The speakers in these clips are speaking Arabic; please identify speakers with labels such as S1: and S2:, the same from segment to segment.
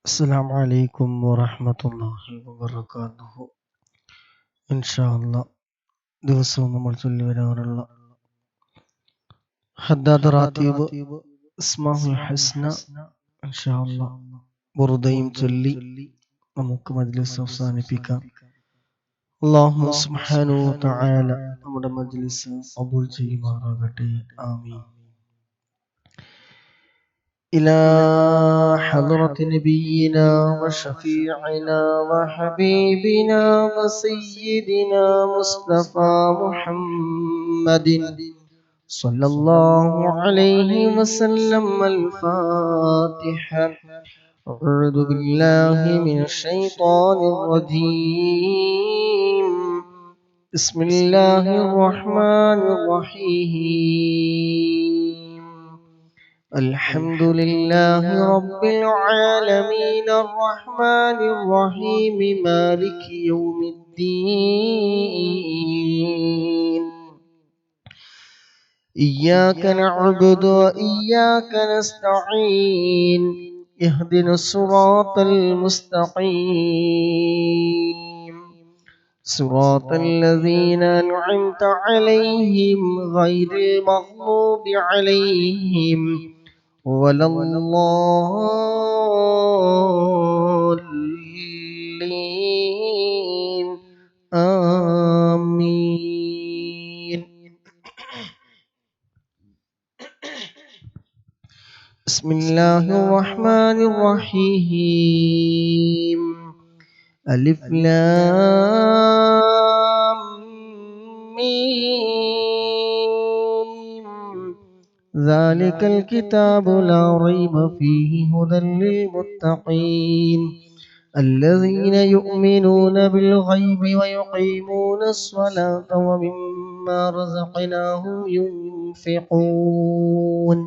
S1: السلام عليكم ورحمة الله وبركاته. إن شاء الله ദിവസവും നമ്മൾ ചൊല്ലി വരാറുള്ള ഹദ്ദാദ് റാത്തീബ് ഇസ്മാഉൽ ഹസ്ന ഇൻഷാ അല്ലാഹ് ബുറുദയും ചൊല്ലി നമുക്ക് മജ്ലിസ് അവസാനിപ്പിക്കാം. അല്ലാഹു സുബ്ഹാനഹു വ തആല നമ്മുടെ മജ്ലിസ് ഖബൂൽ ചെയ്യുമാറാകട്ടെ. ആമീൻ. إلى حضرة نبينا وشفيعنا وحبيبنا وسيدنا مصطفى محمد صلى الله عليه وسلم. الفاتحة. أعوذ بالله من الشيطان الرجيم. بسم الله الرحمن الرحيم. الحمد لله رب العالمين الرحمن الرحيم مالك يوم الدين. إياك نعبد وإياك نستعين. اهدنا الصراط المستقيم صراط الذين أنعمت عليهم غير المغضوب عليهم ولا الضالين. آمين. بسم الله الرحمن الرحيم. ألف لام ميم. ذلك الكتاب لا ريب فيه هدى للمتقين الذين يؤمنون بالغيب ويقيمون الصلاة ومما رزقناهم ينفقون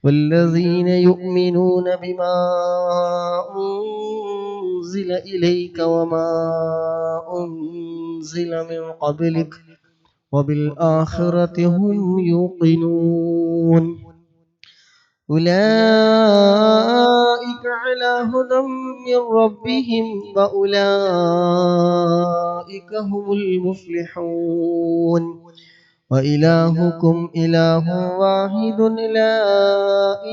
S1: والذين يؤمنون بما أنزل إليك وما أنزل من قبلك وبالآخرة هم يوقنون. أولئك على هدى من ربهم وأولئك هم المفلحون. وإلهكم إله واحد لا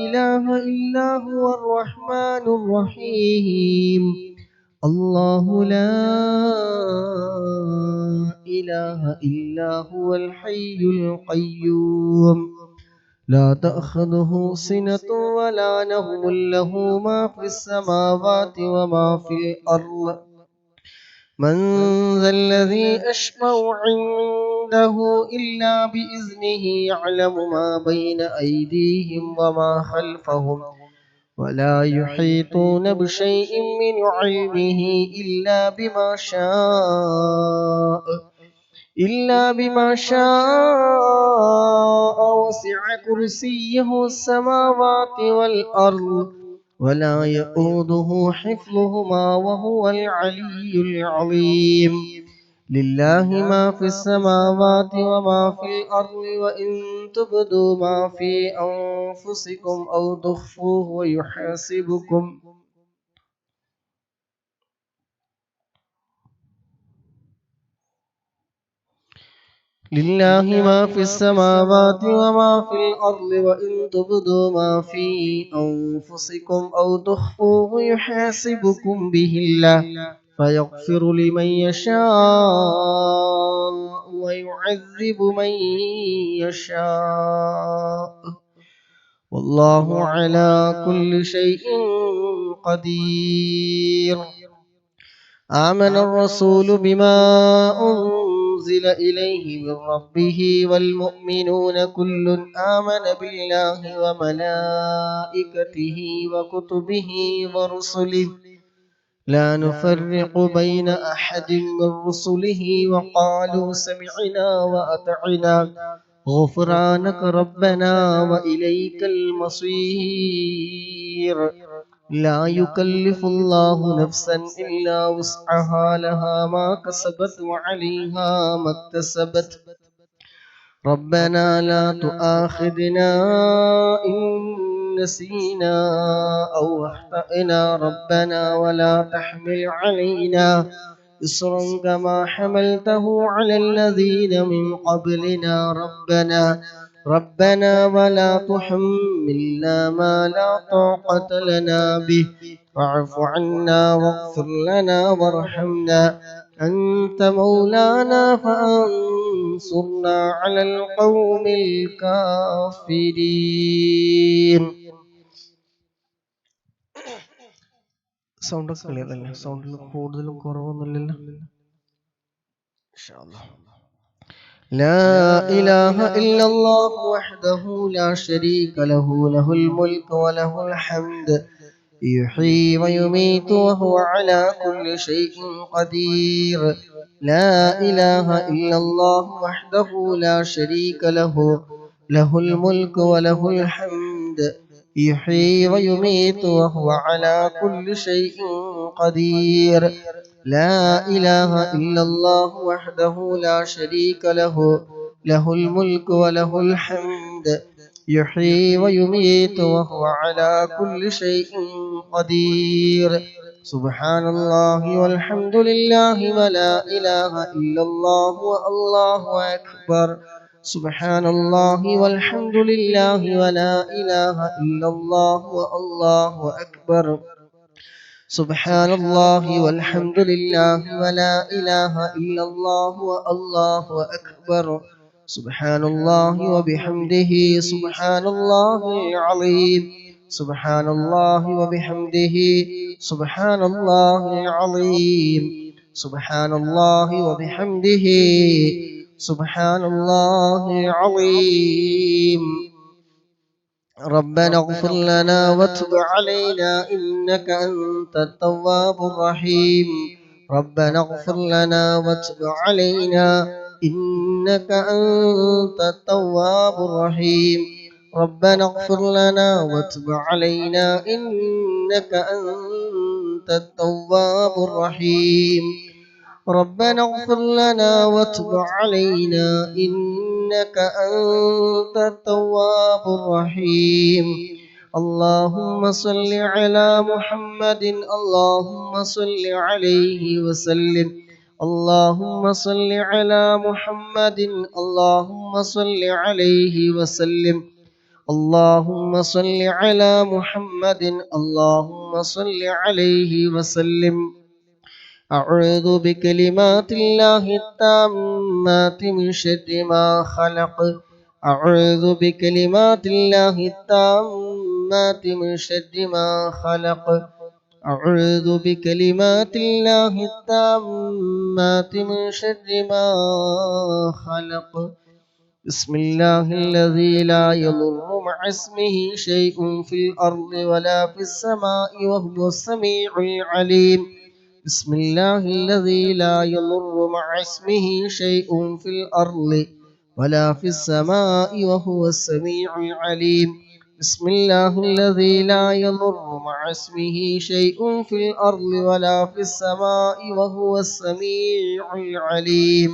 S1: إله إلا هو الرحمن الرحيم. الله لا إله إلا هو الحي القيوم لا تأخذه سنة ولا نوم له ما في السماوات وما في الأرض. من ذا الذي أشفع عنده إلا بإذنه يعلم ما بين أيديهم وما خلفهم ولا يحيطون بشيء من علمه إلا بما شاء وسع كرسيه السماوات والأرض ولا يؤوده حفظهما وهو العلي العظيم. لله ما في السماوات وما في الأرض وإن تبدوا ما في أنفسكم أو تخفوه ويحاسبكم لله ما في السماوات وما في الأرض وإن تبدوا ما في أنفسكم أو تخفوه يحاسبكم به الله فيغفر لمن يشاء ويعذب من يشاء والله على كل شيء قدير. آمن الرسول بما أنزل إليه من ربه والمؤمنون كل آمن بالله وملائكته وكتبه ورسله لا نفرق بين أحد من رسله وقالوا سمعنا وأطعنا غفرانك ربنا وإليك المصير. لا يكلف الله نفسا إلا وسعها لها ما كسبت وعليها ما اكتسبت. ربنا لا تؤاخذنا إن نسينا أو أخطأنا ربنا ولا تحمل علينا إصرا كما حملته على الذين من قبلنا ربنا ولا تحملنا ما لا طاقة لنا به واعف عنا واغفر لنا وارحمنا أنت مولانا فانصرنا على القوم الكافرين. സൗണ്ട് ക്ലിയർ അല്ലേ? സൗണ്ടിൽ കൂടുതലും കുറവൊന്നുമില്ലല്ലോ. لا إله إلا الله وحده لا شريك له له الملك وله الحمد يحيي ويميت وهو على كل شيء قدير. لا إله إلا الله وحده لا شريك له له الملك وله الحمد يحيي ويميت وهو على كل شيء قدير. لا إله إلا الله وحده لا شريك له له الملك وله الحمد يحيي ويميت وهو على كل شيء قدير. سبحان الله والحمد لله ولا إله إلا الله والله أكبر. سبحان الله والحمد لله ولا إله إلا الله والله أكبر. سبحان الله والحمد لله ولا إله إلا الله والله أكبر. سبحان الله وبحمده سبحان الله العظيم. سبحان الله وبحمده سبحان الله العظيم. سبحان الله وبحمده سبحان الله العظيم. ربنا اغفر لنا وتب علينا إنك أنت التواب الرحيم. ربنا اغفر لنا وتب علينا إنك أنت التواب الرحيم. ربنا اغفر لنا وتب علينا إنك أنت التواب الرحيم. ربنا اغفر لنا وتب علينا إنك أنت التواب الرحيم. اللهم صل على محمد اللهم صل عليه وسلم. اللهم صل على محمد اللهم صل عليه وسلم. اللهم صل على محمد اللهم صل عليه وسلم. أعوذ بكلمات الله التامات من شر ما خلق. أعوذ بكلمات الله التامات من شر ما خلق. أعوذ بكلمات الله التامات من شر ما خلق. بسم الله الذي لا يضر مع اسمه شيء في الأرض ولا في السماء وهو السميع العليم. بسم الله الذي لا يضر مع اسمه شيء في الأرض ولا في السماء وهو السميع العليم. بسم الله الذي لا يضر مع اسمه شيء في الأرض ولا في السماء وهو السميع العليم.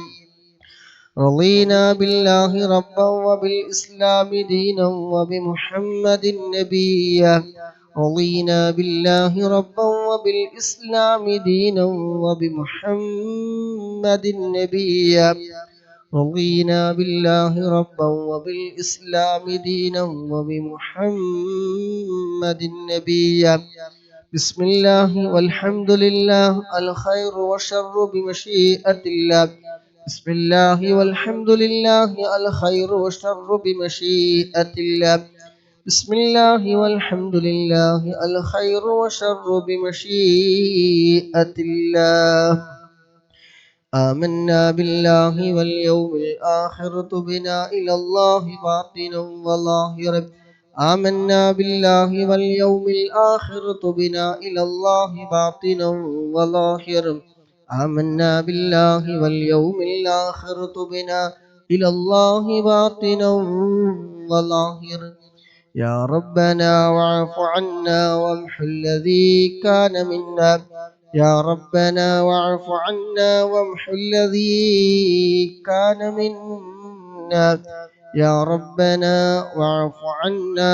S1: رضينا بالله ربا وبالإسلام دينا وبمحمد نبيا. رضينا بالله ربا وبالإسلام دينا وبمحمد نبيا. رضينا بالله ربا وبالإسلام دينا وبمحمد نبيا. بسم الله والحمد لله الخير والشر بمشيئة الله. بسم الله والحمد لله الخير والشر بمشيئة الله. بسم الله والحمد لله الخير والشر بمشيئة الله. آمنا بالله واليوم الآخر تبنا إلى الله باطنا وظاهرا. آمنا بالله واليوم الآخر تبنا إلى الله باطنا وظاهرا. آمنا بالله واليوم الآخر تبنا إلى الله باطنا وظاهرا. يا ربنا واعف عنا وامحو الذي كان منا. يا ربنا واعف عنا وامحو الذي كان منا. يا ربنا واعف عنا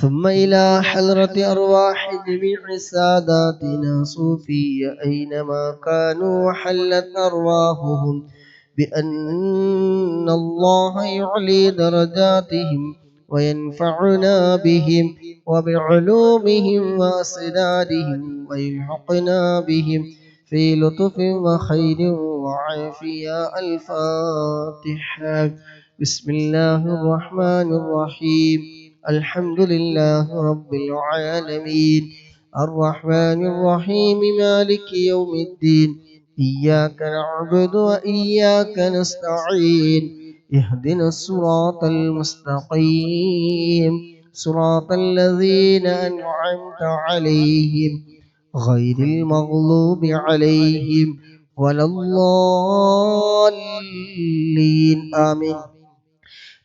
S1: ثم إلى حضرة أرواح جميع ساداتنا صوفية أينما كانوا وحلت أرواحهم بأن الله يعلي درجاتهم وينفعنا بهم وبعلومهم وأسرارهم ويلحقنا بهم في لطف وخير وعافية. الفاتحة. بسم الله الرحمن الرحيم. الحمد لله رب العالمين الرحمن الرحيم مالك يوم الدين إياك نعبد وإياك نستعين اهدنا الصراط المستقيم صراط الذين أنعمت عليهم غير المغلوب عليهم ولا الضالين آمين.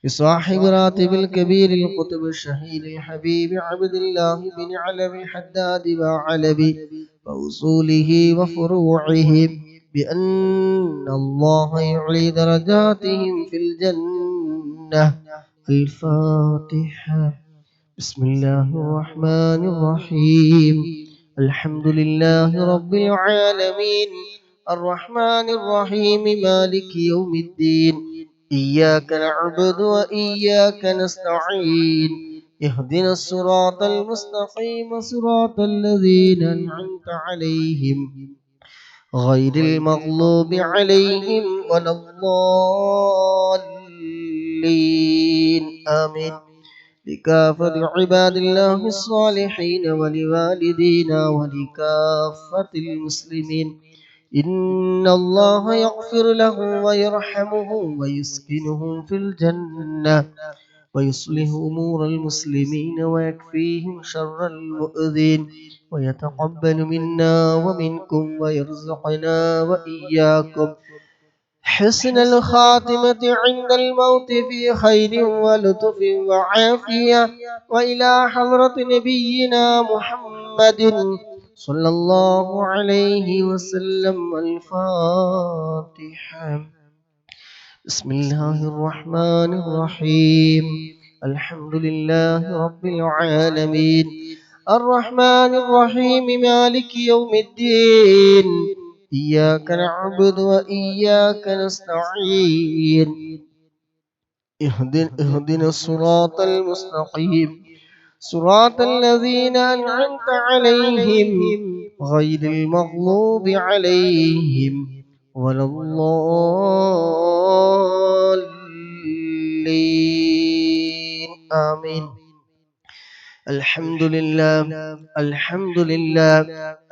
S1: بصاحب راتب الكبير القطب الشهيد الحبيب عبد الله بن علوي الحداد وعلبي وأصوله وفروعهم بأن الله يعلي درجاتهم في الجنة. الفاتحة. بسم الله الرحمن الرحيم. الحمد لله رب العالمين الرحمن الرحيم مالك يوم الدين إياك نعبد وإياك نستعين اهدنا الصراط المستقيم صراط الذين أنعمت عليهم غير المغلوب عليهم ولا الضالين آمين. لكافة عباد الله الصالحين ولوالدينا ولكافة المسلمين إن الله يغفر لهم ويرحمهم ويسكنهم في الجنة ويصلح أمور المسلمين ويكفيهم شر المؤذين ويتقبل منا ومنكم ويرزقنا وإياكم حسن الخاتمة عند الموت في خير ولطف وعافية وإلى حضرة نبينا محمد صلى الله عليه وسلم. الفاتحة. بسم الله الرحمن الرحيم. الحمد لله رب العالمين الرحمن الرحيم مالك يوم الدين إياك نعبد وإياك نستعين اهدنا الصراط المستقيم صراط الذين أنعمت عليهم غير المغلوب عليهم ولا الضالين آمين. الحمد لله الحمد لله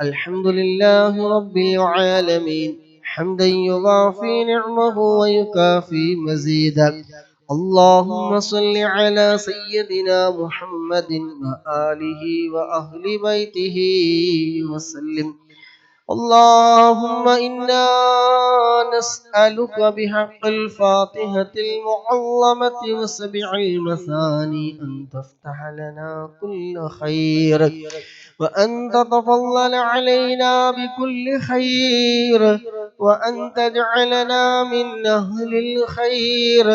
S1: الحمد لله رب العالمين حمدا يضاعفي نعمه ويكافي مزيدا. اللهم صل على سيدنا محمد وآله وأهل بيته وسلم. اللهم إنا نسألك بحق الفاتحة المعظمة وسبع المثاني أن تفتح لنا كل خير وأن تتفضل علينا بكل خير وأن تجعلنا من أهل الخير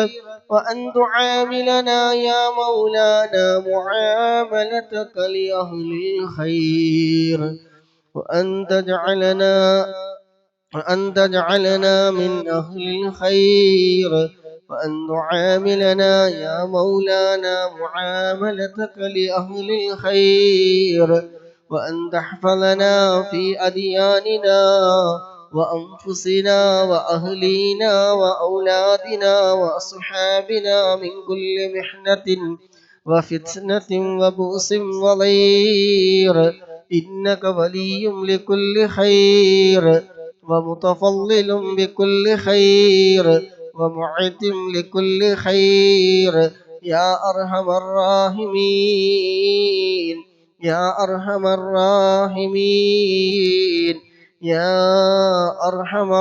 S1: وأن تعاملنا يا مولانا معاملتك لأهل الخير وأن تجعلنا من أهل الخير وأن تعاملنا يا مولانا معاملتك لأهل الخير وأن تحفظنا في أدياننا وأنفسنا وأهلينا وأولادنا وأصحابنا من كل محنة وفتنة وبؤس وضير إنك ولي لكل خير ومتفضل بكل خير ومعتم لكل خير يا أرحم الراحمين يا أرحم الراحمين يا أرحم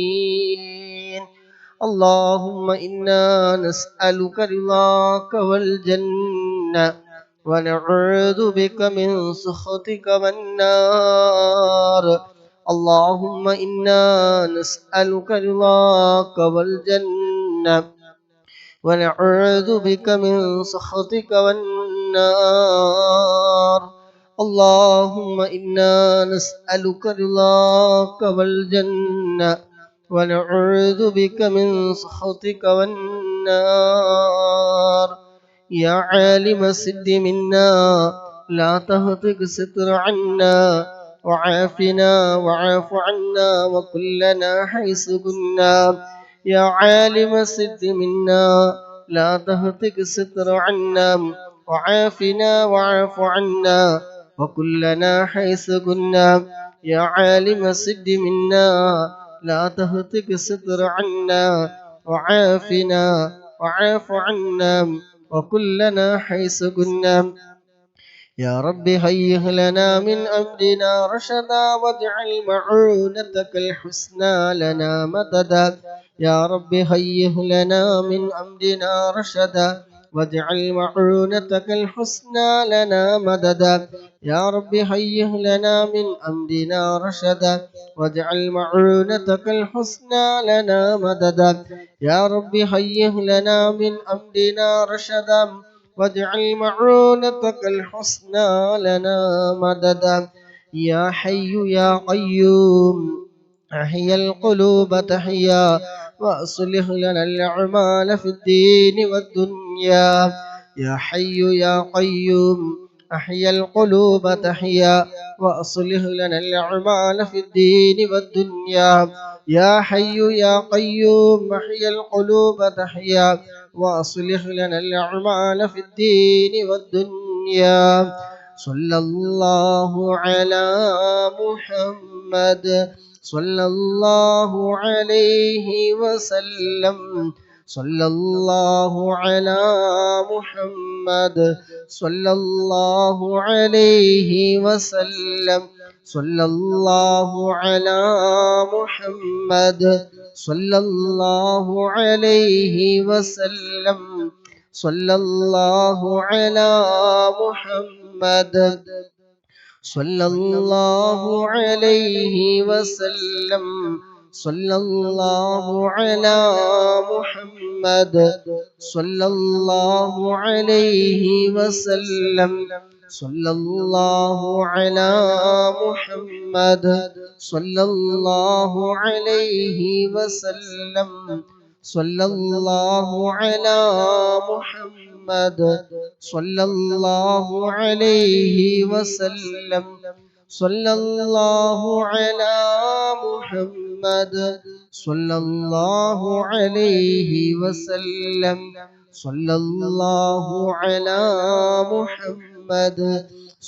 S1: الراحمين. اللهم إنا نسألك رضاك والجنة ونعوذ بك من سخطك والنار. اللهم إنا نسألك رضاك والجنة ونعوذ بك من سخطك والنار. اللهم إنا نسألك رضاك والجنة ونعوذ بك من سخطك والنار. يا عالم السد منا لا تهتك ستر عنا وعافنا وعاف عنا وكلنا حيث كنا. يا عالم السد منا لا تهتك ستر عنا وعافنا وعاف عنا وكلنا حيث كنا. يا عالم السد منا لا تهتك ستر عنا وعافنا وعاف عنا وكلنا حيث كنا. يا رب هيئ لنا من أمرنا رشدا واجعل معونتك الحسنى لنا مددا. يا رب هيئ لنا من أمرنا رشدا واجعل معونتك الحسنى لنا مددا. يا رب هيئ لنا من أمرنا رشدا واجعل معونتك الحسنى لنا مددا. يا رب هيئ لنا من أمرنا رشدا واجعل معونتك الحسنى لنا مددا. يا حي يا قيوم أحيا القلوب تحيا وأصلح لنا الأعمال في الدين والدنيا. يا حي يا قيوم أحيا القلوب تحيا وأصلح لنا الأعمال في الدين والدنيا. يا حي يا قيوم أحيا القلوب تحيا وأصلح لنا الأعمال في الدين والدنيا. صلى الله على محمد صلى الله عليه وسلم. صلى الله على محمد صلى الله عليه وسلم. صلى الله على محمد صلى الله عليه وسلم. صلى الله على محمد صلى الله عليه وسلم. صلى الله على محمد صلى الله عليه وسلم. صلى الله على محمد صلى الله عليه وسلم. صلى الله على محمد صلى الله عليه وسلم. صلى الله على محمد صلى الله عليه وسلم. صلى الله على محمد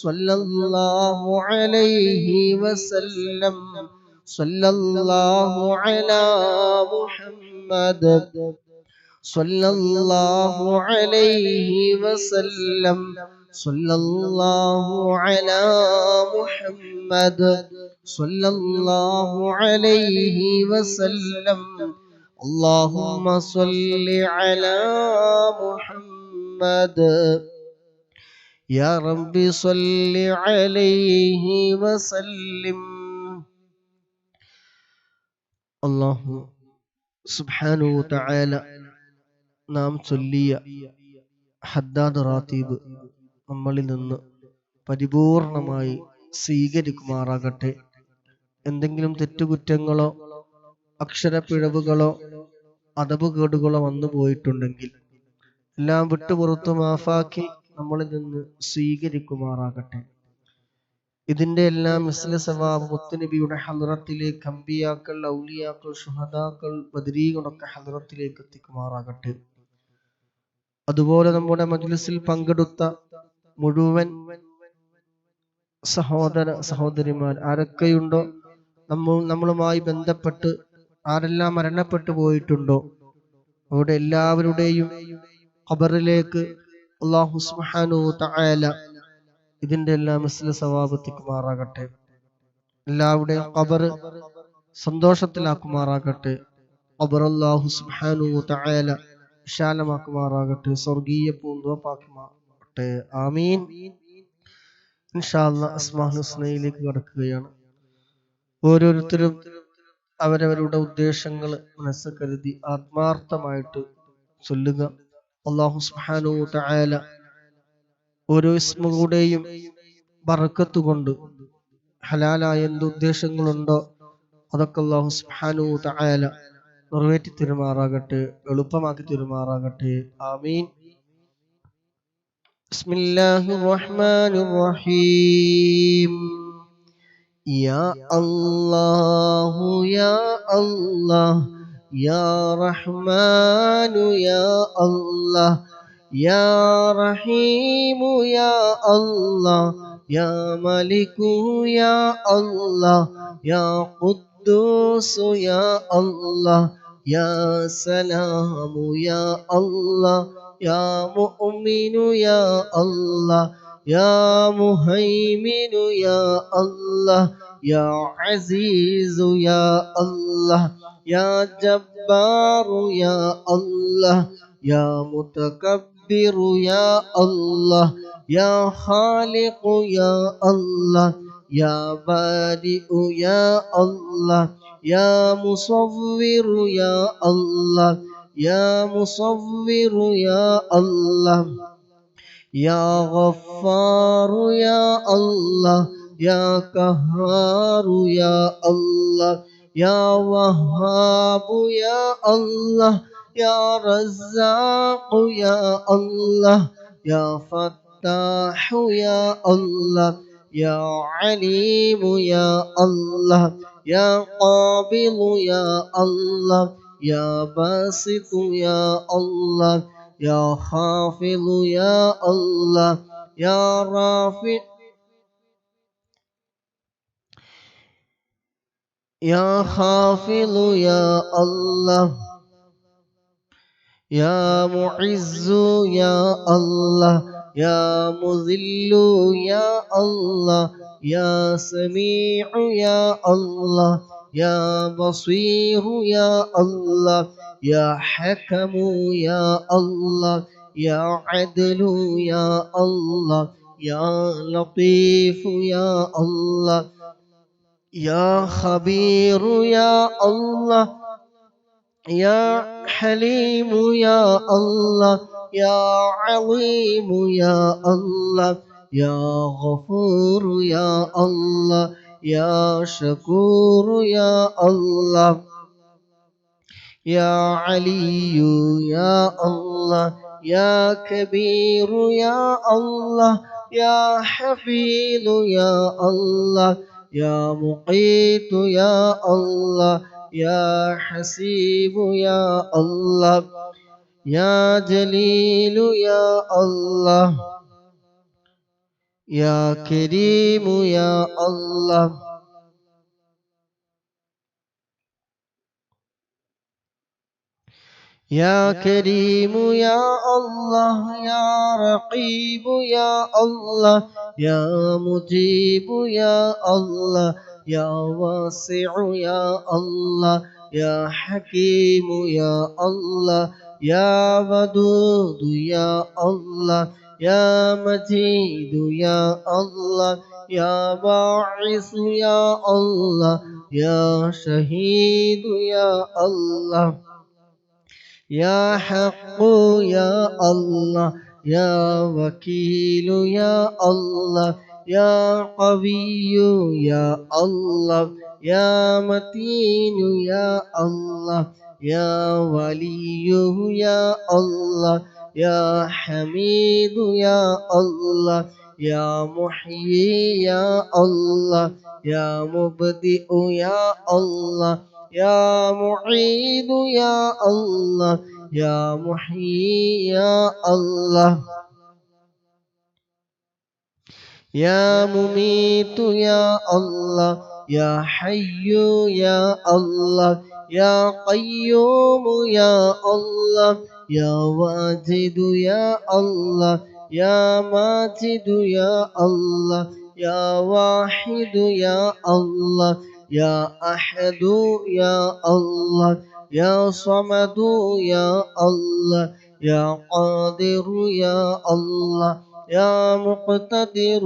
S1: صلى الله عليه وسلم. صلى الله على محمد صلى الله عليه وسلم. صلى الله على محمد صلى الله عليه وسلم. اللهم صل على محمد. يا رب صل عليه وسلم. الله سبحانه وتعالى നാം ചൊല്ലിയ ഹദ്ദാദ് റാത്തീബ് നമ്മളിൽ നിന്ന് പരിപൂർണമായി സ്വീകരിക്കുമാറാകട്ടെ. എന്തെങ്കിലും തെറ്റുകുറ്റങ്ങളോ അക്ഷരപ്പിഴവുകളോ അദബുകേടുകളോ വന്നു പോയിട്ടുണ്ടെങ്കിൽ എല്ലാം വിട്ടുപുറത്തു മാഫാക്കി നമ്മളിൽ നിന്ന് സ്വീകരിക്കുമാറാകട്ടെ. ഇതിന്റെ എല്ലാം മിസ്ല സവാബ് മുത്തുനബിയുടെ ഹദ്റത്തിലേക്ക് അമ്പിയാക്കൾ, ഔലിയാക്കൾ, ശുഹദാക്കൾ, ബദരീകളൊക്കെ ഹദ്റത്തിലേക്ക് എത്തിക്കുമാറാകട്ടെ. അതുപോലെ നമ്മുടെ മജ്ലിസിൽ പങ്കെടുത്ത മുഴുവൻ സഹോദര സഹോദരിമാർ ആരൊക്കെയുണ്ടോ, നമ്മളുമായി ബന്ധപ്പെട്ട് ആരെല്ലാം മരണപ്പെട്ടു പോയിട്ടുണ്ടോ അവരുടെ എല്ലാവരുടെയും ഖബറിലേക്ക് അല്ലാഹു സുബ്ഹാനഹു തആല ഇതിന്റെ എല്ലാം മിസ്ല സവാബ് എത്തിക്കുമാറാകട്ടെ. എല്ലാവരുടെയും ഖബർ സന്തോഷത്തിലാക്കുമാറാകട്ടെ. ഖബർ അല്ലാഹു സുബ്ഹാനഹു തആല വിശാലമാക്കുമാറാകട്ടെ, സ്വർഗീയ പൂന്തോപ്പാക്കുമാറാകട്ടെ. ആമീൻ. ഇൻഷാ അല്ലാഹ് അസ്മാഉൽ ഹുസ്നയിലേക്ക് കടക്കുകയാണ്. ഓരോരുത്തരും അവരവരുടെ ഉദ്ദേശങ്ങൾ മനസ്സിൽ കരുതി ആത്മാർത്ഥമായിട്ട് ചൊല്ലുക. അല്ലാഹു സുബ്ഹാനഹു വ തആല ഓരോ ഇസ്മുകളുടെയും ബറക്കത്ത് കൊണ്ട് ഹലാലായ എന്ത് ഉദ്ദേശങ്ങളുണ്ടോ അതൊക്കെ അല്ലാഹു സുബ്ഹാനഹു വ തആല നിറവേറ്റി തരുമാറാകട്ടെ, എളുപ്പമാക്കി തരുമാറാകട്ടെ. ആമീൻ. ബിസ്മില്ലാഹിർ റഹ്മാനിർ റഹീം. യാ അല്ലാഹു യാ അല്ലാഹ് യാ റഹ്മാനു യാ അല്ലാഹ് യാ റഹീമു യാ അല്ലാഹ് യാ മലികു യാ അല്ലാഹ് യാ ഖുദ്ദൂസു യാ അല്ലാഹ് യാ സലാമു യാ അല്ലാഹ് യാ മുഅ്മിനു യാ അല്ലാഹ് യാ മുഹൈമിനു യാ അല്ലാഹ് യാ അസീസു യാ അല്ലാഹ് യാ ജബ്ബാറു യാ അല്ലാഹ് യാ മുതകബ്ബിറു യാ അല്ലാഹ് യാ ഖാലിഖു യാ അല്ലാഹ് യാ ബാരിഉ യാ അല്ലാഹ് യാ മുസവ്വിറു യാ അല്ലാഹ് യാ മുസവ്വിറു യാ അല്ലാഹ് യാ ഗഫാറു യാ അല്ലാഹ് യാ ഖഹാറു യാ അല്ലാഹ് യാ വഹ്ഹാബു യാ അല്ലാഹ് യാ റസ്സാഖു യാ അല്ലാഹ് യാ ഫത്താഹു യാ അല്ലാഹ് യാ അലീമു യാ അല്ലാഹ് യാ ഖാബിളു യാ അല്ലാഹ് യാ ബാസിതു യാ അല്ലാഹ് യാ ഖാഫിളു യാ അല്ലാഹ് യാ റാഫി യാ ഖാഫിളു യാ അല്ലാഹ് യാ മുഇസ്സു യാ അല്ലാഹ് യാ മുസില്ലു യാ അല്ലാഹ് യാ സമീഉ യാ അല്ലാഹ് യാ ബസീറു യാ അല്ലാഹ് യാ ഹകമു യാ അല്ലാഹ് യാ അദ്ലു യാ അല്ലാഹ് യാ ലത്തീഫു യാ അല്ലാഹ് യാ ഖബീറു യാ അല്ലാഹ് യാ ഹലീമു യാ അല്ലാഹ് യാ അളീമു യാ അല്ലാഹ് യാ ഗഫൂറു യാ അല്ലാഹ് യാ ശകൂറു യാ അല്ലാഹ് യാ അലിയു യാ അല്ലാഹ് യാ കബീറു യാ അല്ലാഹ് യാ ഹഫീദു യാ അല്ലാഹ് യാ മുഖീതു യാ അല്ലാഹ് യാ ഹസീബു യാ അല്ലാഹ് യാ ജലീലു യാ അല്ലാഹ് യാ കരീമു യാ അല്ലാഹ് يا كريم يا الله يا رقيب يا الله يا مجيب يا الله يا واسع يا الله يا حكيم يا الله يا ودود يا الله يا مجيد يا الله يا باعث يا الله يا شهيد يا الله يا حق يا الله يا وكيل يا الله يا قوي يا الله يا متين يا الله يا ولي يا الله يا حميد يا الله يا محيي يا الله يا مبدئ يا الله يا معيد يا الله يا محيي يا الله يا مميت يا الله يا حي يا الله يا قيوم يا الله يا واجد يا الله يا ماجد يا الله يا واحد يا الله يا أحد يا الله يا صمد يا الله يا قادر يا الله يا مقتدر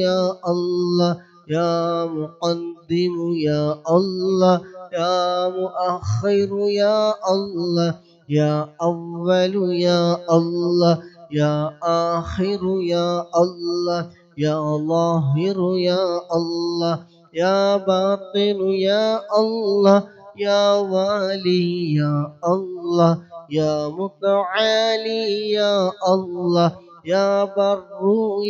S1: يا الله يا مقدم يا الله يا مؤخر يا الله يا أول يا الله يا آخر يا الله يا ظاهر يا الله يا باطن يا الله يا والي يا الله يا متعالي يا الله يا بر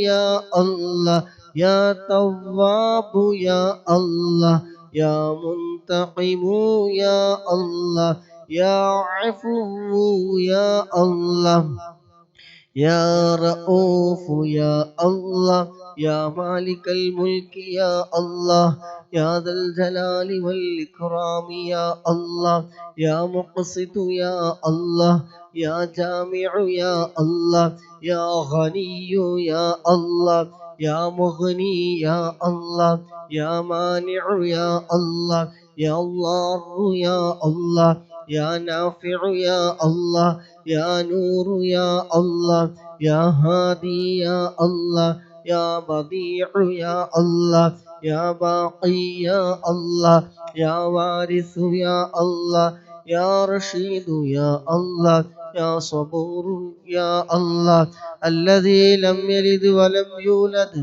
S1: يا الله يا تواب يا الله يا منتقم يا الله يا عفو يا الله يا رؤوف يا الله يا مالك الملك يا الله يا ذا الجلال والإكرام يا الله يا مقسط يا الله يا جامع يا الله يا غني يا الله يا مغني يا الله يا مانع يا الله يا ضار يا الله يا نافع يا الله يا نور يا الله يا هادي يا الله يا بديع يا الله يا باقي يا الله يا وارث يا الله يا رشيد يا الله يا صبور يا الله الذي لم يلد ولم يولد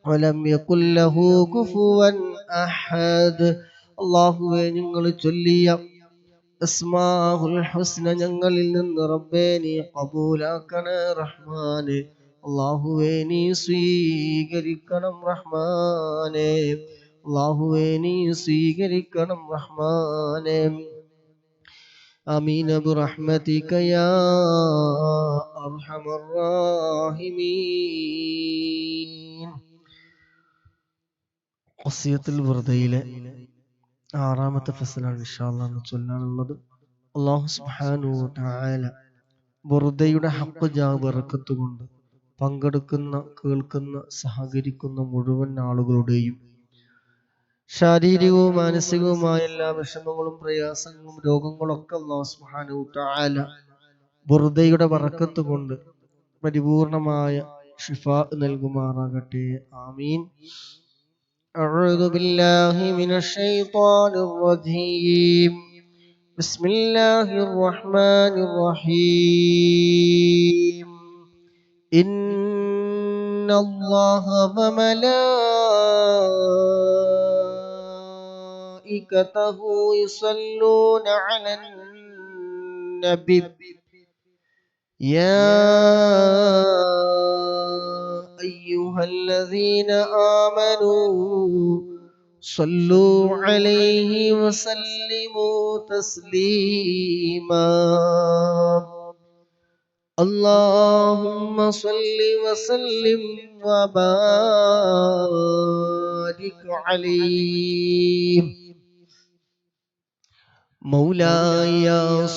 S1: ولم يكن له كفوا أحد. അല്ലാഹുവേ, ഞങ്ങൾ ചൊല്ലിയ അസ്മാഉൽ ഹുസ്ന ഞങ്ങളിൽ നിന്ന് റബ്ബേ നീ ഖബൂലാക്കണേ റഹ്മാനെ. അല്ലാഹുവേ നീ സ്വീകരിക്കണം റഹ്മാനെ. അല്ലാഹുവേ നീ സ്വീകരിക്കണം റഹ്മാനെ. ആമീൻ ബിറഹ്മതിക യാ അർഹമർ റഹീമീൻ. ഖസിയത്തുൽ ബുർദയിലെ 6-ാമത്തെ ഫസലാണ് ഇൻഷാ അല്ലാഹ് ചൊല്ലാനുള്ളത്. അല്ലാഹു സുബ്ഹാനഹു വ തആല ബുർദയുടെ ഹഖ് ബറക്കത്ത് കൊണ്ട് പങ്കെടുക്കുന്ന, കേൾക്കുന്ന, സഹകരിക്കുന്ന മുഴുവൻ ആളുകളുടെയും ശാരീരികവും മാനസികവുമായ എല്ലാ വിഷമങ്ങളും പ്രയാസങ്ങളും രോഗങ്ങളൊക്കെ അല്ലാഹു സുബ്ഹാനഹു വ തആല ബുർദയുടെ ബറക്കത്ത് കൊണ്ട് പരിപൂർണമായ ശിഫാ നൽകുമാറാകട്ടെ. ആമീൻ. أعوذ بالله من الشيطان الرجيم. بسم الله الرحمن الرحيم. إن الله وملائكته يصلون على النبي يا أيها الذين آمنوا صلوا عليه وسلموا تسليما. اللهم صل وسلم وبارك عليه. مولاي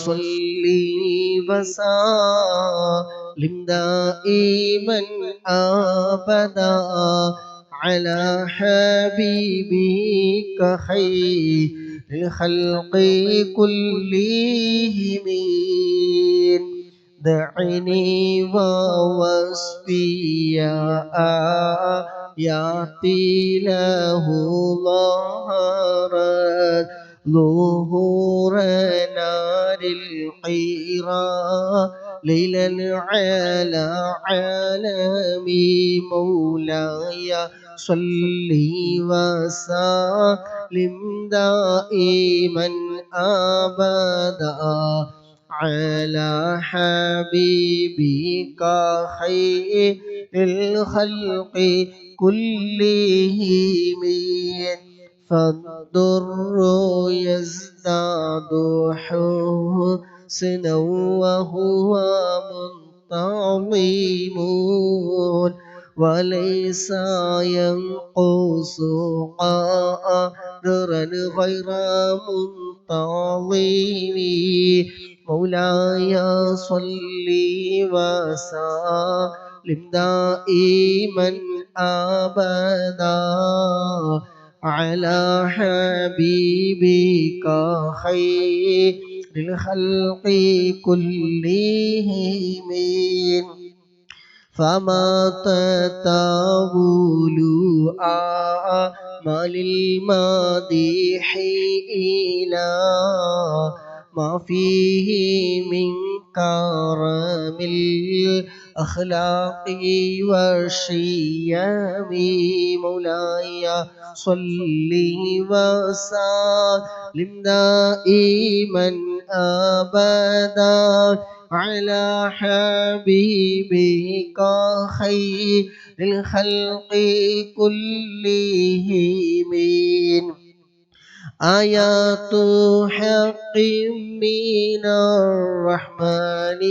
S1: صل وسلم دائما أبدا على حبيبك خير الخلق كلهم. دعني ووصفي آياتي له ظهرت ظهور نار الحراء ليلا على عالمي. مولاي صل وسلم دائما أبدا على حبيبك خير الخلق كلهم. فالضر يزداد حسنا وهو منتظم وليس ينقص قدرا غير منتظم. مولاي صل وسلم دائما أبدا على حبيبك خير الخلق كلهم. فما تتاول آمال المديح إلى ما فيه من كرم الأخلاق والشيم مولاي صل وسلم دائما أبدا على حبيبك خير الخلق كلهم آيات حق من الرحمن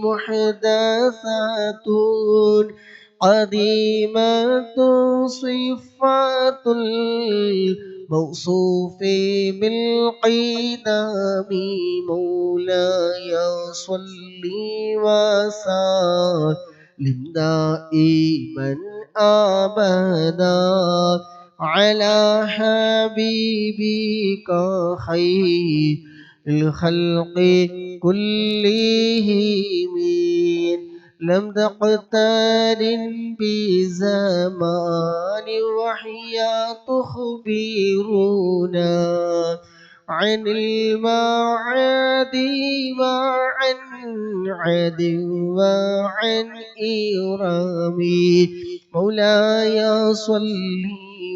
S1: محدثات قديمة صفات الموصوف بالقدم مولاي صل وسلم دائما أبدا على حبيبك خير الخلق كلهم لم تقترن بزمان وهي تخبرنا عن المعاد وعن عد وعن إرم مولاي صل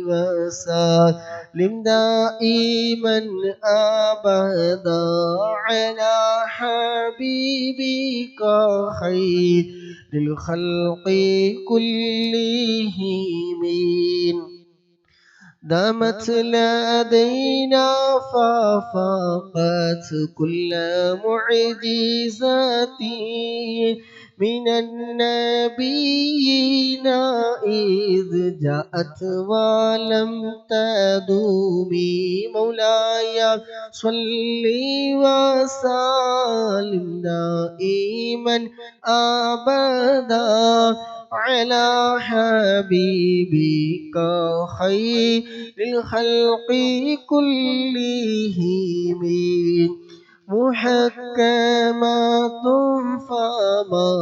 S1: وسلم دائما أبدا على حبيبك خير الخلق كلهم دامت لدينا ففاقت كل معجزات من النبيين إذ جاءت ولم تدوم مولاي صل وسلم دائما أبدا على حبيبك خير الخلق كلهم محكمات فما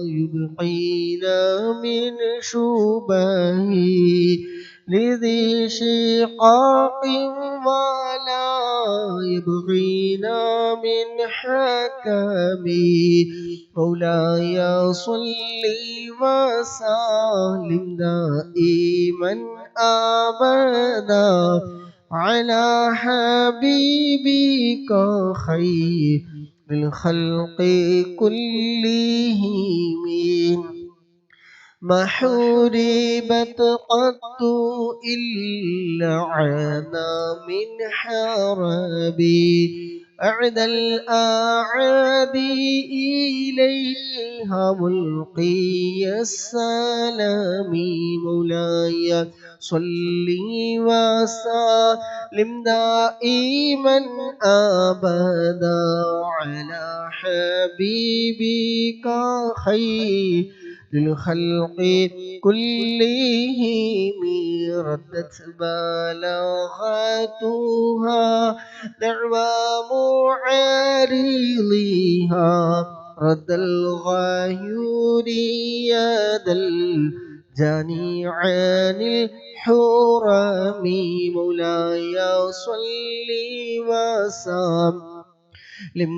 S1: يبقين من شبه لذي شقاق ولا يبغين من حكم مولاي صل وسلم دائما أبدا على حبيبك خير الخلق كلهم ما حوربت قط إلا عانى من حربي أعدى الأعادي إليها ملقي السلام مولاي صل وسلم دائما أبدا على حبيبك خير للخلق كلهم ردت بلاغتها دعوى معارضها رد الغيور يد الجاني عن الحرم مولاي صل وسلم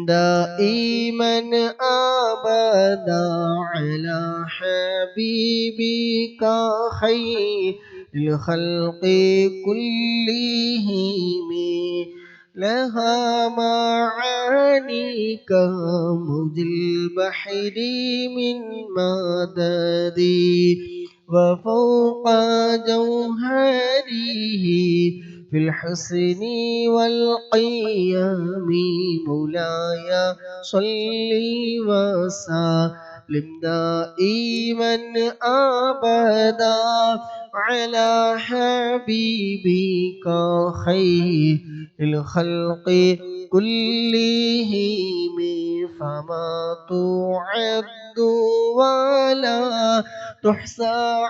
S1: دائما أبدا على حبيبك خير الخلق كلهم لها معاني كموج البحر من مددي وفوق جوهره في الحسن والقيام مولاي صل وسلم دائما أبدا على حبيبك خير الخلق كلهم فما تعد ولا تحصى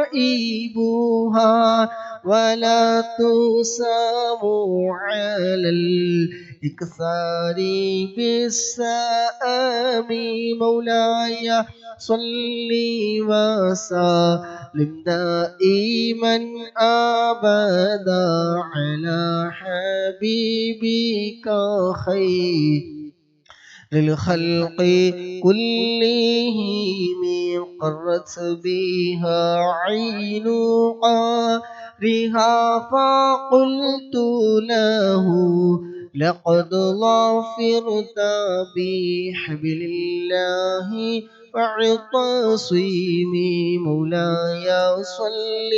S1: عجائبها ولا تسام على الإكثار بالسآم مولاي صل وسلم سلم دائما أبدا على حبيبك خير للخلق كلهم قرت بها عين قارها فقلت له لقد ظفرت بحبل الله فاعتصمي مولاي صل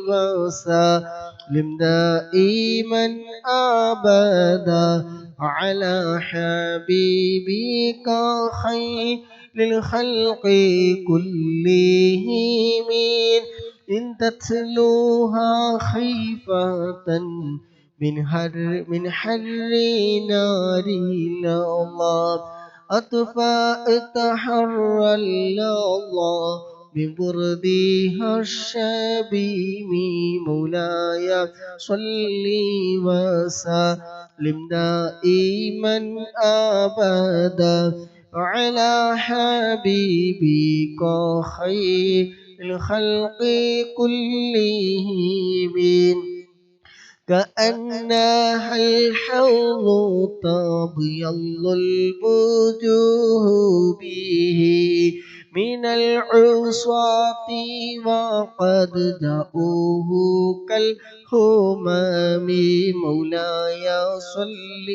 S1: وسلم دائما أبدا على حبيبك خير للخلق كلهم إن تتلوها خيفة من حر نار الله أطفأت حر الله من بردها الشبيب مولاي صل وسلم دائما أبدا على حبيبك خير الخلق كلهم كأنها الحوض تبيض الوجوه به من العصاة وقد جاءوه كالهمام مولاي صل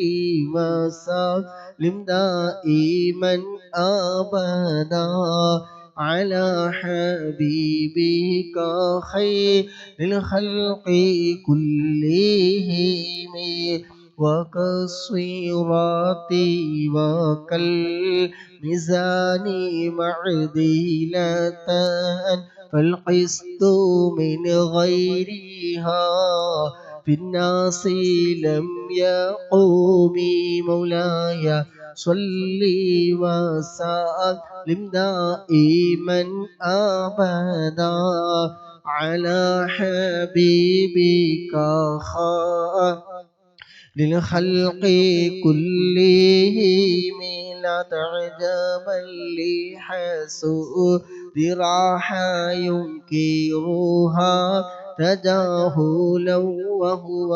S1: وسلم دائما أبدا على حبيبك خير للخلق كلهم وكالصراط وكالميزان معدلة فالقسط من غيرها في الناس لم يقوم مولاي صل وسلم دائما أبدا على حبيبك للخلق كلهم لا تعجبا لحسود راحة ينكرها تجاهلا وهو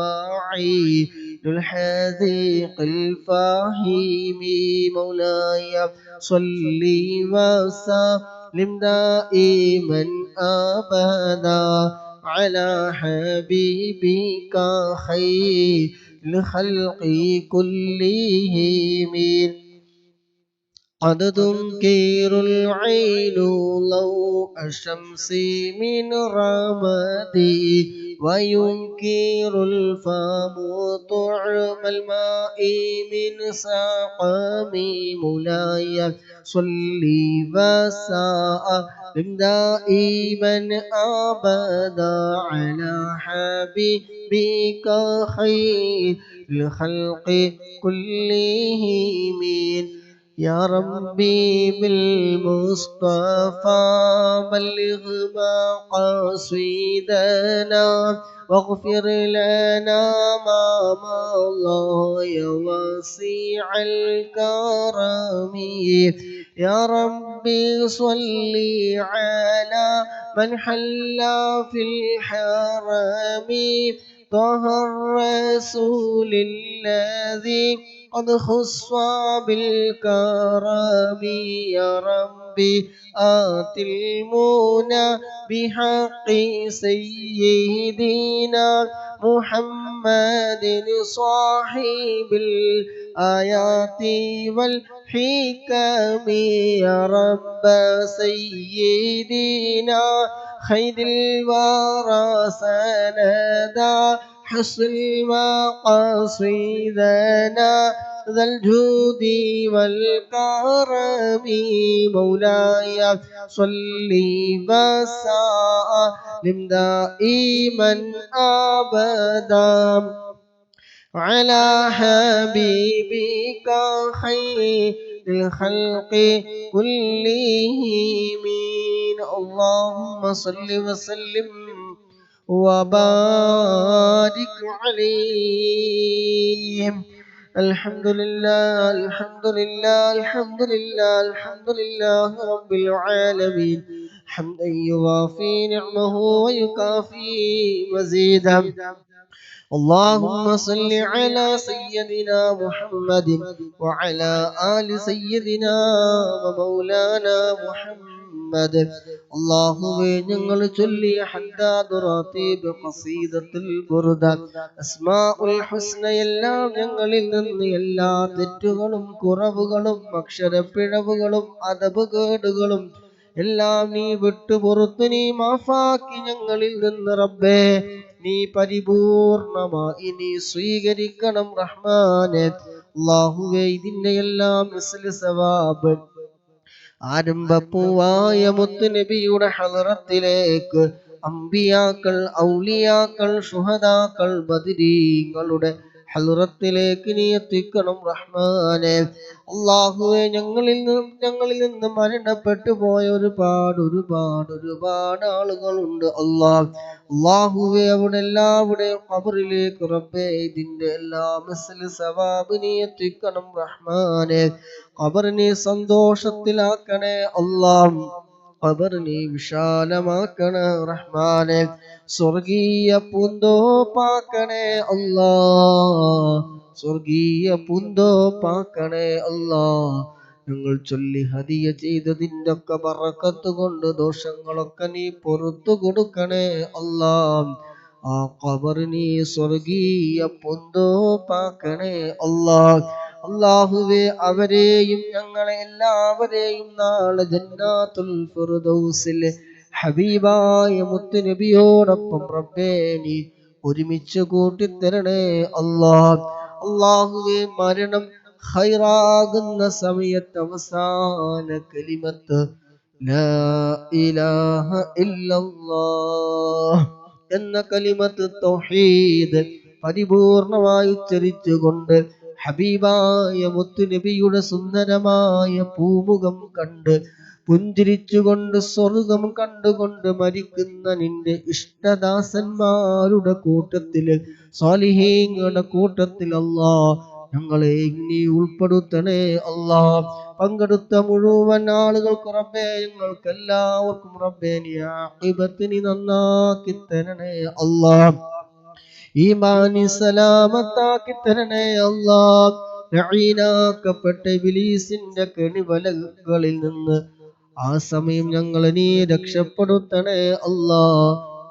S1: عيد الحذيق الفاهم مولاي صل وسلم دائما أبدا على حبيبك خير الخلق كلهم قد تنكر العين ضوء الشمس من رمدي وينكر الفم طعم الماء من سقمي مولاي صل وسلم دائما أبدا على حبيبك خير الخلق كلهم يا ربي بالمصطفى بلغ مقاصدنا واغفر لنا ما مضى يا واسع الكرم يا ربي صل على من حل في الحرم طه الرسول الذي قد خص بالكرم يا ربي آت المنى بحق سيدنا محمد صاحب الآيات والحكم يا رب سيدنا خير الورى سندا حصل مقاصدنا ذا الجود والكرم مولاي صل وسلم دائما أبدا على حبيبك خير الخلق كلهم اللهم صل وسلم وبارك عليه الحمد لله الحمد لله الحمد لله الحمد لله رب العالمين حمدا يوافي نعمه ويكافي مزيدا. اللهم صل على سيدنا محمد وعلى آل سيدنا ومولانا محمد. അള്ളാഹുവേ, ഞങ്ങൾ ചൊല്ലിയ ഹദ്ദാദ് റാത്തീബ് ഖസീദത്തുൽ ബുർദ അസ്മാഉൽ ഹുസ്ന എല്ലാം ഞങ്ങളിൽ നിന്ന് എല്ലാ തെറ്റുകളും കുറവുകളും അക്ഷരപ്പിഴവുകളും അദബ് കേടുകളും എല്ലാം നീ വിട്ടുപുറത്ത് നീ മാഫാക്കി ഞങ്ങളിൽ നിന്ന് റബ്ബേ നീ പരിപൂർണമായി നീ സ്വീകരിക്കണം റഹ്മാനെ. അല്ലാഹുവേ, ഇതിന്റെ എല്ലാം മിസ്ല് സവാബ് ആരംഭപ്പൂവായ മുത്ത് നബിയുടെ ഹളറത്തിലേക്ക് അമ്പിയാക്കൾ, ഔലിയാക്കൾ, ശുഹദാക്കൾ, ബദരീങ്ങളുടെ ഹളറത്തിലേക്ക് നീ എത്തിക്കണം റഹ്മാനെ. അല്ലാഹുവേ, ഞങ്ങളിൽ നിന്ന് മരണപ്പെട്ടു പോയ ഒരുപാട് ആളുകളുണ്ട്. അല്ലാഹുവേ, അവിടെ എല്ലാവരുടെയും ഖബറിലേക്ക് റബ്ബേ ഇതിന്റെ എല്ലാ മിസ്ല് സവാബ് നീ എത്തിക്കണം റഹ്മാനെ. ഖബറിനെ സന്തോഷത്തിലാക്കണേ അല്ലാഹ്, ഖബറിനെ വിശാലമാക്കണേ റഹ്മാനെ. സ്വർഗീയ പൂന്തോപ്പാക്കണേ അല്ലാഹ്, സ്വർഗീയ പൂന്തോപ്പാക്കണേ അല്ലാഹ്. ഞങ്ങൾ ചൊല്ലി ഹദിയ ചെയ്തതിൻ്റെ ഒക്കെ ബറക്കത്ത് കൊണ്ട് ദോഷങ്ങളൊക്കെ നീ പൊറത്തു കൊടുക്കണേ അല്ലാഹ്. ആ ഖബറിനെ സ്വർഗീയ പൂന്തോപ്പാക്കണേ അല്ലാഹ്. അല്ലാഹുവേ, അവരെയും ഞങ്ങളെ എല്ലാവരെയും നാളെ ജന്നാത്തുൽ ഫിർദൗസിൽ ഹബീബായ മുത്ത് നബിയോടൊപ്പം റബ്ബേ നീ ഒരുമിച്ച് കൂട്ടിത്തരണേ അല്ലാഹ്. അല്ലാഹുവേ, മരണം ഖൈറാകുന്ന സമയത്ത് അവസാന കലിമത്ത് ലാ ഇലാഹ ഇല്ലല്ലാഹ് എന്ന കലിമത്ത് തൗഹീദ് പരിപൂർണമായി ഉച്ചരിച്ചുകൊണ്ട് ഹബീബായ മുത്ത് നബിയുടെ സുന്ദരമായ പൂമുഖം കണ്ട് പുഞ്ചിരിച്ചുകൊണ്ട് സ്വർഗം കണ്ടുകൊണ്ട് മരിക്കുന്ന നിന്റെ ഇഷ്ടദാസന്മാരുടെ കൂട്ടത്തില്, സ്വാലിഹീങ്ങളുടെ കൂട്ടത്തിൽ അല്ലാഹ് ഞങ്ങളെ നീ ഉൾപ്പെടുത്തണേ അല്ലാഹ്. പങ്കെടുത്ത മുഴുവൻ ആളുകൾക്ക് റബ്ബേ ഞങ്ങൾക്ക് എല്ലാവർക്കും റബ്ബേ നീ ആഖിബത്തിനി നന്നാക്കി തരണേ അല്ലാഹ്. ഈമാനി സലാമത്താക്കി തരണേ അല്ലാഹ്. ലഈനാക്കപ്പെട്ട ഇബ്ലീസിന്റെ കെണിവലകളിൽ നിന്ന് ആ സമയം ഞങ്ങളെ നീ രക്ഷപ്പെടുത്തണേ അല്ലാഹ്.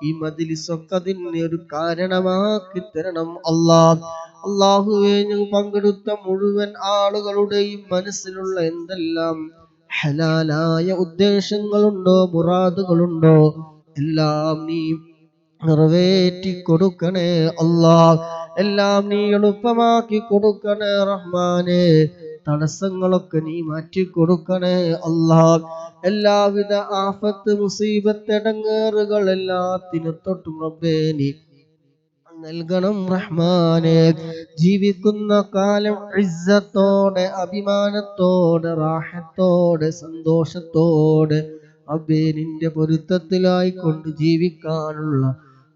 S1: ഈ മജ്ലിസൊക്കെ അതിന് ഒരു കാരണമാക്കി തരണം അല്ലാഹ്. അല്ലാഹുവേ, ഞങ്ങൾ പങ്കെടുത്ത മുഴുവൻ ആളുകളുടെയും മനസ്സിലുള്ള എന്തെല്ലാം ഹലാലായ ഉദ്ദേശങ്ങളുണ്ടോ, മുറാദുകളുണ്ടോ എല്ലാം നീ നിറവേറ്റി കൊടുക്കണേ അല്ലാഹ്. എല്ലാം നീ എളുപ്പമാക്കി കൊടുക്കണേ റഹ്മാനെ. തടസ്സങ്ങളൊക്കെ നീ മാറ്റി കൊടുക്കണേ അല്ലാഹ്. എല്ലാവിധ ആഫത്ത്, മുസീബത്ത്, ഇടങ്ങേറുകൾ എല്ലാത്തിനും തൊട്ടും റബ്ബേ നീ നൽകണം റഹ്മാനെ. ജീവിക്കുന്ന കാലം ഇസ്സത്തോടെ, അഭിമാനത്തോടെ, റാഹത്തോടെ, സന്തോഷത്തോടെ റബ്ബേ നിന്റെ പൊരുത്തത്തിലായിക്കൊണ്ട് ജീവിക്കാനുള്ള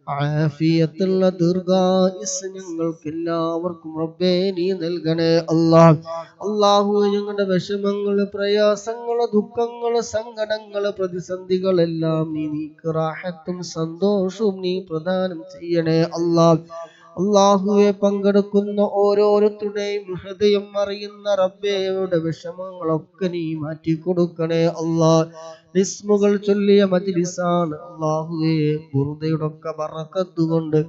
S1: ആഫിയത്തുള്ള ദീർഘായുസ്സ് ഞങ്ങൾക്ക് എല്ലാവർക്കും റബ്ബേ നീ നൽകണേ അല്ലാഹ്. അല്ലാഹു, ഞങ്ങളുടെ വിഷമങ്ങള്, പ്രയാസങ്ങള്, ദുഃഖങ്ങള്, സങ്കടങ്ങള്, പ്രതിസന്ധികളെല്ലാം നീ നീക്ക് റാഹത്തും സന്തോഷവും നീ പ്രദാനം ചെയ്യണേ അല്ലാഹ്. അല്ലാഹുവെ, പങ്കെടുക്കുന്ന ഓരോരുത്തരുടെയും ഹൃദയം അറിയുന്ന റബ്ബേയുടെ വിഷമങ്ങളൊക്കെ നീ മാറ്റി കൊടുക്കണേ അല്ലാഹ്. ഇസ്മുകൾ ചൊല്ലിയ മജ്ലിസാണ് അല്ലാഹുവേ. ബുർദയുടെ ഒക്കെ ബറക്കത്ത് കൊണ്ട്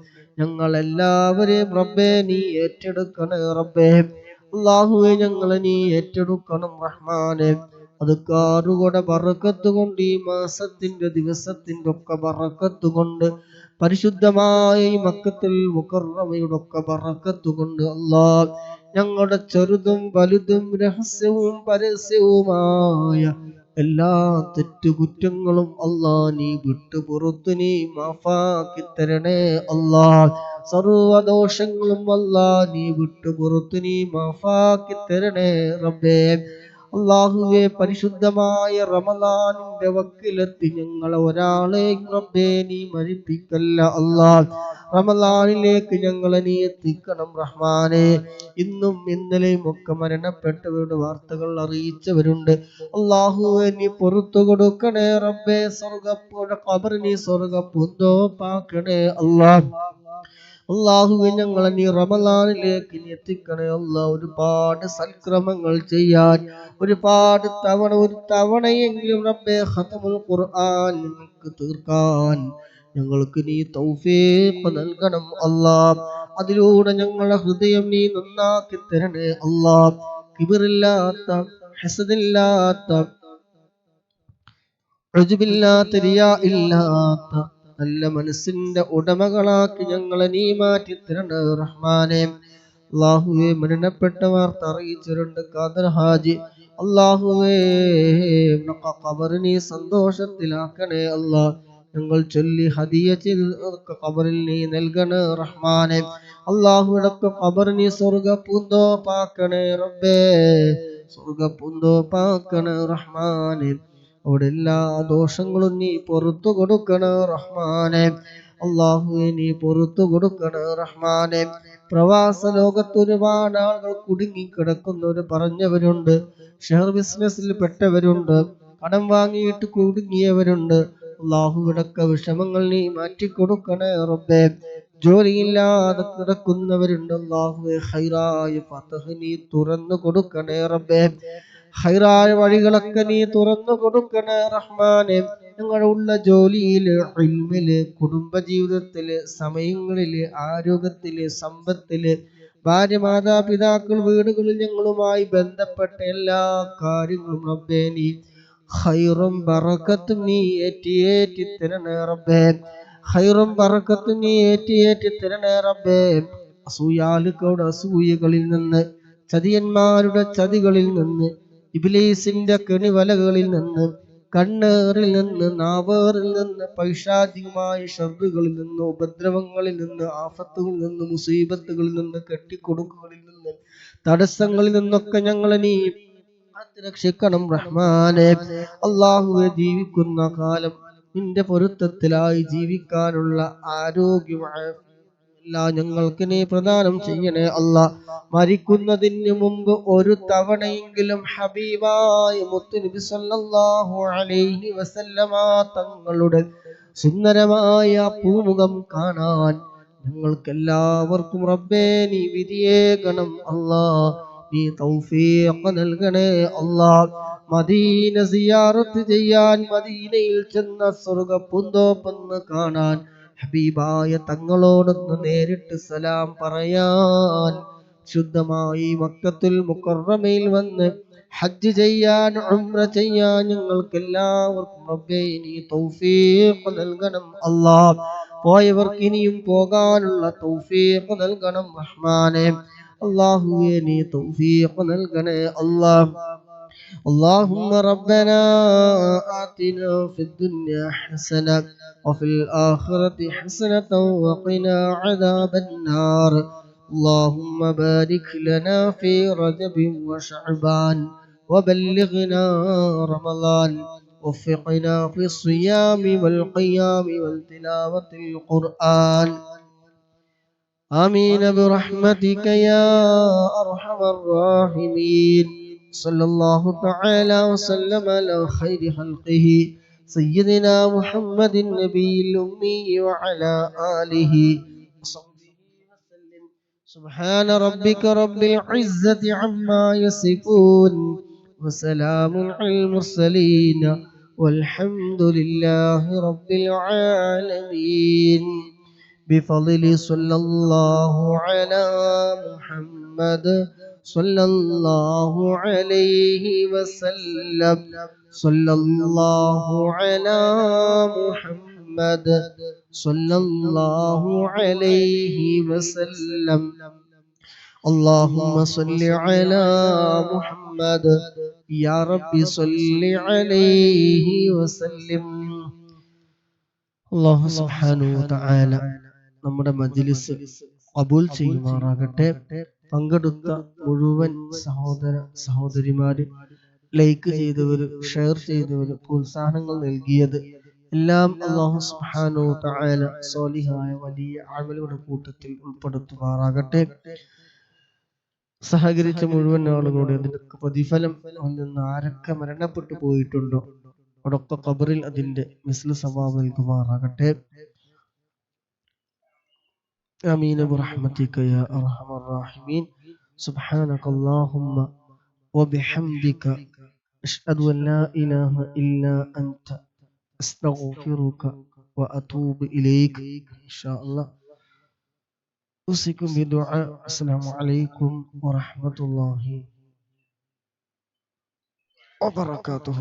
S1: ഞങ്ങൾ എല്ലാവരെയും റബ്ബേ നീ ഏറ്റെടുക്കണേ റബ്ബേ. അല്ലാഹുവേ, ഞങ്ങളെ നീ ഏറ്റെടുക്കണം റഹ്മാനെ. അത് കാറുകൂടെ ബറക്കത്ത് കൊണ്ട് ഈ മാസത്തിന്റെ ദിവസത്തിന്റെ ഒക്കെ ബറക്കത്ത് കൊണ്ട് പരിശുദ്ധമായ ഈ മക്കത്തുൽ മുകറമയുടെ ഒക്കെ ബറക്കത്ത് കൊണ്ട് അല്ലാഹ് ഞങ്ങളുടെ ചെറുതും വലുതും രഹസ്യവും പരസ്യവുമായ എല്ലാ തെറ്റുകുറ്റങ്ങളും അല്ലാഹ് നീ വിട്ടുപുറത്ത് നീ മാഫാക്കി തരണേ അല്ലാഹ്. സർവദോഷങ്ങളും അല്ലാഹ് നീ വിട്ടുപുറത്ത് നീ മാഫാക്കി തരണേ റബ്ബേ. അല്ലാഹുവേ പരിശുദ്ധമായ റമളാനിന്റെ വക്കിലെത്തി ഞങ്ങളെ ഒരാളെയും റബ്ബേ നീ മരിപ്പിക്കല്ല അല്ലാഹ്. റമളാനിലേക്ക് ഞങ്ങളെ നീ എത്തിക്കണം റഹ്മാനെ. ഇന്നും ഇന്നലെയും ഒക്കെ മരണപ്പെട്ടവരുടെ വാർത്തകൾ അറിയിച്ചവരുണ്ട്. അല്ലാഹുവേ നീ പുറത്തു കൊടുക്കണേ റബ്ബേ. ഖബർ നീ സ്വർഗ്ഗപ്പൂന്തോപ്പാക്കണേ അല്ലാഹ്. അല്ലാഹുവേ ഞങ്ങളെ നീ റമളാനിലേക്ക് നീ എത്തിക്കണേ അല്ലാഹ്. ഒരുപാട് സൽക്രമങ്ങൾ ചെയ്യാൻ ഒരുപാട് ഒരു തവണയെങ്കിലും റബ്ബേ ഖത്മുൽ ഖുർആൻ ഞങ്ങൾക്ക് തീർക്കാൻ ഞങ്ങൾക്ക് നീ തൗഫീഖ് നൽകണം അല്ലാഹ്. അതിലൂടെ ഞങ്ങളുടെ ഹൃദയം നീ നന്നാക്കി തരണേ അല്ലാഹ്. കിബറില്ലാത്ത, ഹസദില്ലാത്ത, ഉജ്ബില്ലാത്ത, റിയാ ഇല്ലാത്ത നല്ല മനസ്സിന്റെ ഉടമകളാക്കി ഞങ്ങളെ നീ മാറ്റി തരണേ റഹ്മാനെ. അല്ലാഹുവേ മരണപ്പെട്ട വാർത്ത അറിയിച്ചിട്ടുണ്ട് ഖാദർ ഹാജി. അല്ലാഹുവേ ഖബർ നീ സന്തോഷത്തിലാക്കണേ അല്ലാഹ്. ഞങ്ങൾ ചൊല്ലി ഹദിയ ചെയ്ത് ഖബറിൽ നീ നൽകണേ റഹ്മാനെ. അല്ലാഹുവേ ഖബർ നീ സ്വർഗ്ഗപ്പൂന്തോപ്പാക്കണേ റബ്ബേ. സ്വർഗ്ഗപ്പൂന്തോപ്പാക്കണേ റഹ്മാനെ. അവിടെ എല്ലാ ദോഷങ്ങളും നീ പുറത്തു കൊടുക്കണേ റഹ്മാനെ. അല്ലാഹുവേ നീ പുറത്തു കൊടുക്കണേ റഹ്മാനെ. പ്രവാസ ലോകത്ത് ഒരുപാട് ആളുകൾ കുടുങ്ങിക്കിടക്കുന്നവര് പറഞ്ഞവരുണ്ട്, ഷെയർ ബിസിനസ്സിൽ പെട്ടവരുണ്ട്, കടം വാങ്ങിയിട്ട് കുടുങ്ങിയവരുണ്ട്. അല്ലാഹുവിടക്ക വിഷമങ്ങൾ നീ മാറ്റിക്കൊടുക്കണേ റബ്ബേ. ജോലിയില്ലാതെ കിടക്കുന്നവരുണ്ട്. അല്ലാഹുവേ ഖൈറായ ഫതഹ് നീ തുറന്നു കൊടുക്കണേ റബ്ബേ. ഖൈറായ വഴികളൊക്കെ നീ തുറന്നു കൊടുക്കണേ റഹ്മാനെ. ഞങ്ങളുള്ള ജോലിയില്, ഇൽമില്, കുടുംബജീവിതത്തില്, സമയങ്ങളില്, ആരോഗ്യത്തില്, സമ്പത്തില്, ഭാര്യ, മാതാപിതാക്കൾ, വീടുകളിൽ ഞങ്ങളുമായി ബന്ധപ്പെട്ട എല്ലാ കാര്യങ്ങളും റബ്ബേ നീ ഖൈറും ബറക്കത്തും നീ ഏറ്റി തരണേ റബ്ബേ. ഖൈറും ബറക്കത്തും നീ ഏറ്റി തരണേ റബ്ബേ. അസൂയാലുക്കളുടെ അസൂയകളിൽ നിന്ന്, ചതിയന്മാരുടെ ചതികളിൽ നിന്ന്, ഇബ്ലീസിന്റെ കെണിവലകളിൽ നിന്ന്, കണ്ണേറിൽ നിന്ന്, നാവേറിൽ നിന്ന്, പൈശാചികമായ ശർറുകളിൽ നിന്ന്, ഉപദ്രവങ്ങളിൽ നിന്ന്, ആഫത്തുകളിൽ നിന്ന്, മുസീബത്തുകളിൽ നിന്ന്, കെട്ടിക്കൊടുക്കുകളിൽ നിന്ന്, തടസ്സങ്ങളിൽ നിന്നൊക്കെ ഞങ്ങളെ നീ രക്ഷിക്കണം റഹ്മാനെ. അല്ലാഹുവേ ജീവിക്കുന്ന കാലം നിന്റെ പൊരുത്തത്തിലായി ജീവിക്കാനുള്ള ആരോഗ്യം ഞങ്ങൾക്ക് നീ പ്രദാനം ചെയ്യണേ അല്ലാഹ്. മരിക്കുന്നതിന് മുമ്പ് ഒരു തവണയെങ്കിലും ഹബീബായ മുത്തുനബി സല്ലല്ലാഹു അലൈഹി വസല്ലമ തങ്ങളുടെ സുന്ദരമായ പൂമുഖം കാണാൻ ഞങ്ങൾക്കെല്ലാവർക്കും റബ്ബേ നീ വിധിയേകണം അല്ലാഹ്. നീ തൗഫീഖ് നൽകണേ അല്ലാഹ്. മദീന സിയാറത്ത് ചെയ്യാൻ, മദീനയിൽ ചെന്ന സ്വർഗ്ഗപ്പൂന്തോപ്പെന്ന് കാണാൻ, ഹബീബായ തങ്ങളോടൊന്ന് നേരിട്ട് സലാം പറയാൻ, ശുദ്ധമായി മക്കത്തുൽ മുക്കറമയിൽ വന്ന് ഹജ്ജ് ചെയ്യാൻ, ഉംറ ചെയ്യാൻ ഞങ്ങൾക്കെല്ലാവർക്കും റബ്ബേ നീ തൗഫീഖ് നൽകണം അല്ലാഹ്. പോയവർക്ക് ഇനിയും പോകാനുള്ള തൗഫീഖ് നൽകണം റഹ്മാനെ. അല്ലാഹുവേ നീ തൗഫീഖ് നൽകണേ അല്ലാഹ്. اللهم ربنا آتنا في الدنيا حسنة وفي الآخرة حسنة وقنا عذاب النار. اللهم بارك لنا في رجب وشعبان وبلغنا رمضان. وفقنا في الصيام والقيام والتلاوة القرآن. آمين برحمتك يا أرحم الراحمين. صلى الله تعالى وسلم على خير خلقه سيدنا محمد النبي الأمي وعلى آله وصحبه وسلم. سبحان ربك رب العزة عما يصفون وسلام على المرسلين والحمد لله رب العالمين. بفضل صلى الله على محمد صلى الله عليه وسلم. صلى الله على محمد صلى الله عليه وسلم. اللهم صل على محمد يا رب صل عليه وسلم. الله سبحانه وتعالى നമ്മുടെ മജ്‌ലിസ് ഖബൂൽ ചെയ്യുമാറാകട്ടെ. പങ്കെടുത്ത മുഴുവൻ സഹോദര സഹോദരിമാര് ലൈക്ക് ചെയ്തവർ, ഷെയർ ചെയ്തവർ, പ്രോത്സാഹനങ്ങൾ നൽകിയത് എല്ലാം അല്ലാഹു സുബ്ഹാനഹു വ തആല സ്വാലിഹായ വലിയ അമലുകളുടെ കൂട്ടത്തിൽ ഉൾപ്പെടുത്തുമാറാകട്ടെ. സഹകരിച്ച മുഴുവൻ ആളുകളുടെ അതിന്റെ പ്രതിഫലം നിന്ന് ആരൊക്കെ മരണപ്പെട്ടു പോയിട്ടുണ്ടോ അവിടൊക്കെ ഖബറിൽ അതിന്റെ മിസ്ലു സവാബ് നൽകുമാറാകട്ടെ. ആമീൻ ബിറഹ്മതിക യാ അർഹമർ റഹീമീൻ. സുബ്ഹാനകല്ലാഹുമ്മ വബിഹംദിക അഷ്ഹദു അൻ ലാ ഇലാഹ ഇല്ലാ അൻത അസ്തഗ്ഫിറുക വഅതൂബു ഇലൈക്. ഇൻഷാ അല്ലാഹ് أوصيكم بدعاء. السلام عليكم ورحمة الله وبركاته.